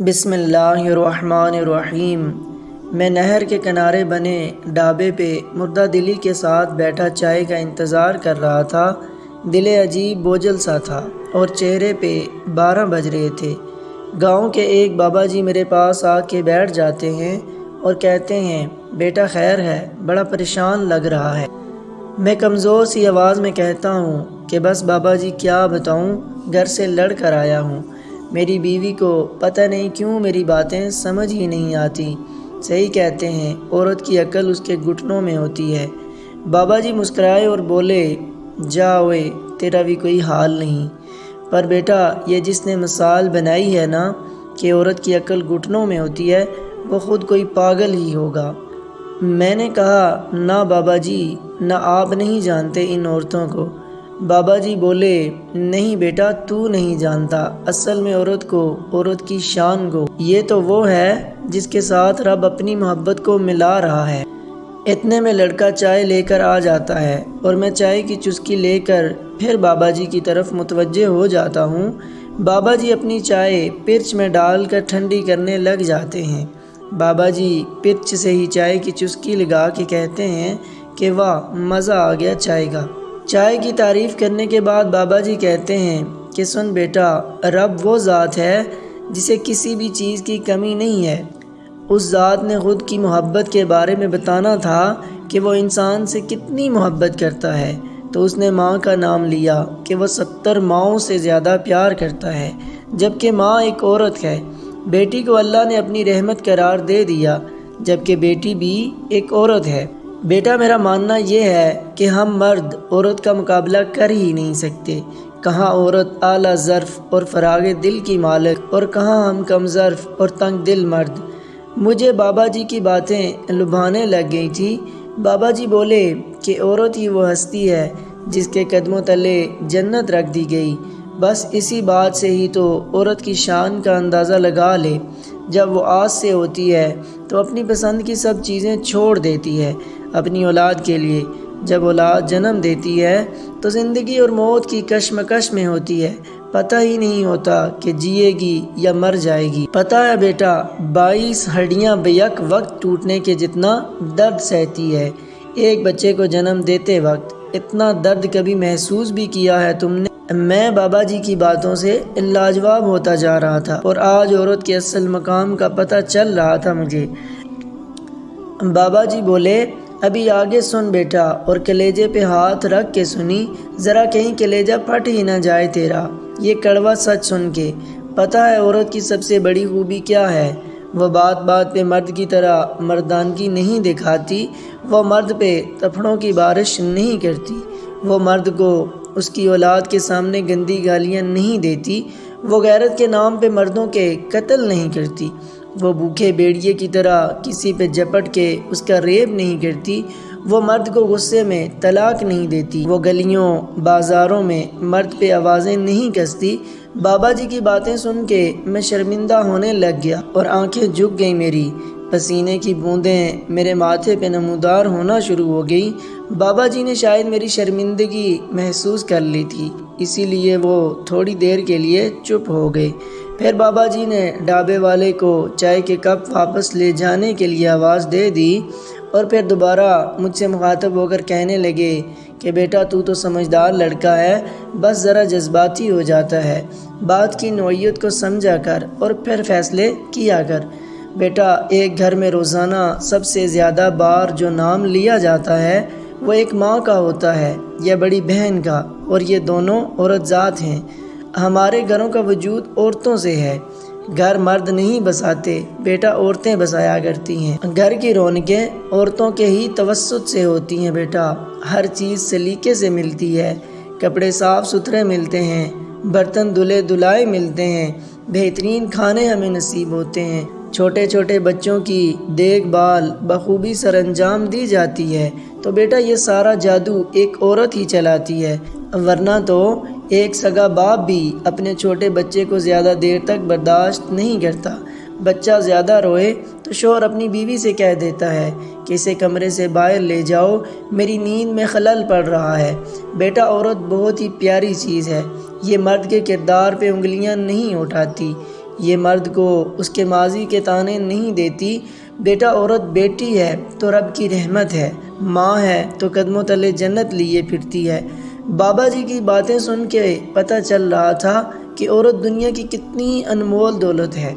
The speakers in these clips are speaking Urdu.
بسم اللہ الرحمن الرحیم۔ میں نہر کے کنارے بنے ڈھابے پہ مردہ دلی کے ساتھ بیٹھا چائے کا انتظار کر رہا تھا۔ دل عجیب بوجھل سا تھا اور چہرے پہ 12 بج رہے تھے۔ گاؤں کے ایک بابا جی میرے پاس آ کے بیٹھ جاتے ہیں اور کہتے ہیں، بیٹا خیر ہے؟ بڑا پریشان لگ رہا ہے۔ میں کمزور سی آواز میں کہتا ہوں کہ بس بابا جی کیا بتاؤں، گھر سے لڑ کر آیا ہوں۔ میری بیوی کو پتہ نہیں کیوں میری باتیں سمجھ ہی نہیں آتی۔ صحیح کہتے ہیں، عورت کی عقل اس کے گھٹنوں میں ہوتی ہے۔ بابا جی مسکرائے اور بولے، جا اوئے، تیرا بھی کوئی حال نہیں۔ پر بیٹا، یہ جس نے مثال بنائی ہے نا کہ عورت کی عقل گھٹنوں میں ہوتی ہے، وہ خود کوئی پاگل ہی ہوگا۔ میں نے کہا، نہ بابا جی، نہ آپ نہیں جانتے ان عورتوں کو۔ بابا جی بولے، نہیں بیٹا، تو نہیں جانتا اصل میں عورت کو، عورت کی شان کو۔ یہ تو وہ ہے جس کے ساتھ رب اپنی محبت کو ملا رہا ہے۔ اتنے میں لڑکا چائے لے کر آ جاتا ہے اور میں چائے کی چسکی لے کر پھر بابا جی کی طرف متوجہ ہو جاتا ہوں۔ بابا جی اپنی چائے پرچ میں ڈال کر ٹھنڈی کرنے لگ جاتے ہیں۔ بابا جی پرچ سے ہی چائے کی چسکی لگا کے کہتے ہیں کہ واہ، مزہ آ گیا چائے کا۔ چائے کی تعریف کرنے کے بعد بابا جی کہتے ہیں کہ سن بیٹا، رب وہ ذات ہے جسے کسی بھی چیز کی کمی نہیں ہے۔ اس ذات نے خود کی محبت کے بارے میں بتانا تھا کہ وہ انسان سے کتنی محبت کرتا ہے، تو اس نے ماں کا نام لیا کہ وہ 70 ماؤں سے زیادہ پیار کرتا ہے، جبکہ ماں ایک عورت ہے۔ بیٹی کو اللہ نے اپنی رحمت قرار دے دیا، جبکہ بیٹی بھی ایک عورت ہے۔ بیٹا، میرا ماننا یہ ہے کہ ہم مرد عورت کا مقابلہ کر ہی نہیں سکتے۔ کہاں عورت اعلیٰ ظرف اور فراغ دل کی مالک، اور کہاں ہم کم ظرف اور تنگ دل مرد۔ مجھے بابا جی کی باتیں لبھانے لگ گئی تھی۔ بابا جی بولے کہ عورت ہی وہ ہستی ہے جس کے قدموں تلے جنت رکھ دی گئی۔ بس اسی بات سے ہی تو عورت کی شان کا اندازہ لگا لے۔ جب وہ آس سے ہوتی ہے تو اپنی پسند کی سب چیزیں چھوڑ دیتی ہے اپنی اولاد کے لیے۔ جب اولاد جنم دیتی ہے تو زندگی اور موت کی کشمکش میں ہوتی ہے۔ پتہ ہی نہیں ہوتا کہ جیے گی یا مر جائے گی۔ پتہ ہے بیٹا، 22 ہڈیاں بیک وقت ٹوٹنے کے جتنا درد سہتی ہے۔ ایک بچے کو جنم دیتے وقت اتنا درد کبھی محسوس بھی کیا ہے تم نے؟ میں بابا جی کی باتوں سے لاجواب ہوتا جا رہا تھا اور آج عورت کے اصل مقام کا پتہ چل رہا تھا مجھے۔ بابا جی بولے، ابھی آگے سن بیٹا، اور کلیجے پہ ہاتھ رکھ کے سنی، ذرا کہیں کلیجہ پھٹ ہی نہ جائے تیرا یہ کڑوا سچ سن کے۔ پتہ ہے عورت کی سب سے بڑی خوبی کیا ہے؟ وہ بات بات پہ مرد کی طرح مردانگی نہیں دکھاتی، وہ مرد پہ تھپڑوں کی بارش نہیں کرتی، وہ مرد کو اس کی اولاد کے سامنے گندی گالیاں نہیں دیتی، وہ غیرت کے نام پہ مردوں کے قتل نہیں کرتی، وہ بھوکے بھیڑیے کی طرح کسی پہ جپٹ کے اس کا ریپ نہیں کرتی، وہ مرد کو غصے میں طلاق نہیں دیتی، وہ گلیوں بازاروں میں مرد پہ آوازیں نہیں کستی۔ بابا جی کی باتیں سن کے میں شرمندہ ہونے لگ گیا اور آنکھیں جھک گئیں میری، پسینے کی بوندیں میرے ماتھے پہ نمودار ہونا شروع ہو گئی۔ بابا جی نے شاید میری شرمندگی محسوس کر لی تھی، اسی لیے وہ تھوڑی دیر کے لیے چپ ہو گئے۔ پھر بابا جی نے ڈھابے والے کو چائے کے کپ واپس لے جانے کے لیے آواز دے دی اور پھر دوبارہ مجھ سے مخاطب ہو کر کہنے لگے کہ بیٹا، تو سمجھدار لڑکا ہے، بس ذرا جذباتی ہو جاتا ہے۔ بات کی نوعیت کو سمجھا کر اور پھر فیصلے کیا کر۔ بیٹا، ایک گھر میں روزانہ سب سے زیادہ بار جو نام لیا جاتا ہے وہ ایک ماں کا ہوتا ہے یا بڑی بہن کا، اور یہ دونوں عورت ذات ہیں۔ ہمارے گھروں کا وجود عورتوں سے ہے۔ گھر مرد نہیں بساتے بیٹا، عورتیں بسایا کرتی ہیں۔ گھر کی رونقیں عورتوں کے ہی توسط سے ہوتی ہیں بیٹا۔ ہر چیز سلیقے سے ملتی ہے، کپڑے صاف ستھرے ملتے ہیں، برتن دھلے دھلائے ملتے ہیں، بہترین کھانے ہمیں نصیب ہوتے ہیں، چھوٹے چھوٹے بچوں کی دیکھ بھال بخوبی سر انجام دی جاتی ہے۔ تو بیٹا، یہ سارا جادو ایک عورت ہی چلاتی ہے، ورنہ تو ایک سگا باپ بھی اپنے چھوٹے بچے کو زیادہ دیر تک برداشت نہیں کرتا۔ بچہ زیادہ روئے تو شوہر اپنی بیوی سے کہہ دیتا ہے کہ اسے کمرے سے باہر لے جاؤ، میری نیند میں خلل پڑ رہا ہے۔ بیٹا، عورت بہت ہی پیاری چیز ہے، یہ مرد کے کردار پہ انگلیاں نہیں اٹھاتی، یہ مرد کو اس کے ماضی کے طعنے نہیں دیتی۔ بیٹا عورت بیٹی ہے تو رب کی رحمت ہے، ماں ہے تو قدموں تلے جنت لیے پھرتی ہے۔ بابا جی کی باتیں سن کے پتہ چل رہا تھا کہ عورت دنیا کی کتنی انمول دولت ہے۔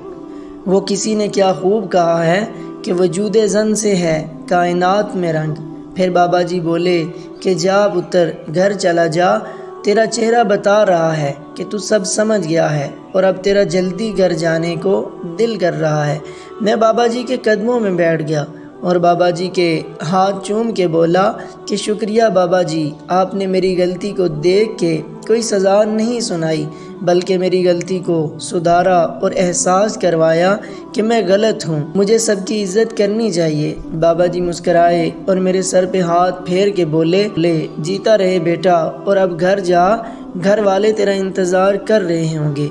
وہ کسی نے کیا خوب کہا ہے کہ وجود زن سے ہے کائنات میں رنگ۔ پھر بابا جی بولے کہ جا پتر گھر چلا جا، تیرا چہرہ بتا رہا ہے کہ تو سب سمجھ گیا ہے اور اب تیرا جلدی گھر جانے کو دل کر رہا ہے۔ میں بابا جی کے قدموں میں بیٹھ گیا اور بابا جی کے ہاتھ چوم کے بولا کہ شکریہ بابا جی، آپ نے میری غلطی کو دیکھ کے کوئی سزا نہیں سنائی بلکہ میری غلطی کو سدھارا اور احساس کروایا کہ میں غلط ہوں، مجھے سب کی عزت کرنی چاہیے۔ بابا جی مسکرائے اور میرے سر پہ ہاتھ پھیر کے بولے جیتا رہے بیٹا، اور اب گھر جا، گھر والے تیرا انتظار کر رہے ہوں گے۔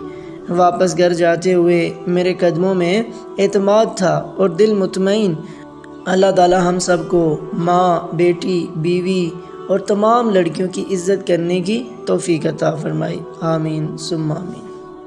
واپس گھر جاتے ہوئے میرے قدموں میں اعتماد تھا اور دل مطمئن۔ اللہ تعالی ہم سب کو ماں، بیٹی، بیوی اور تمام لڑکیوں کی عزت کرنے کی توفیق عطا فرمائے، آمین ثم آمین۔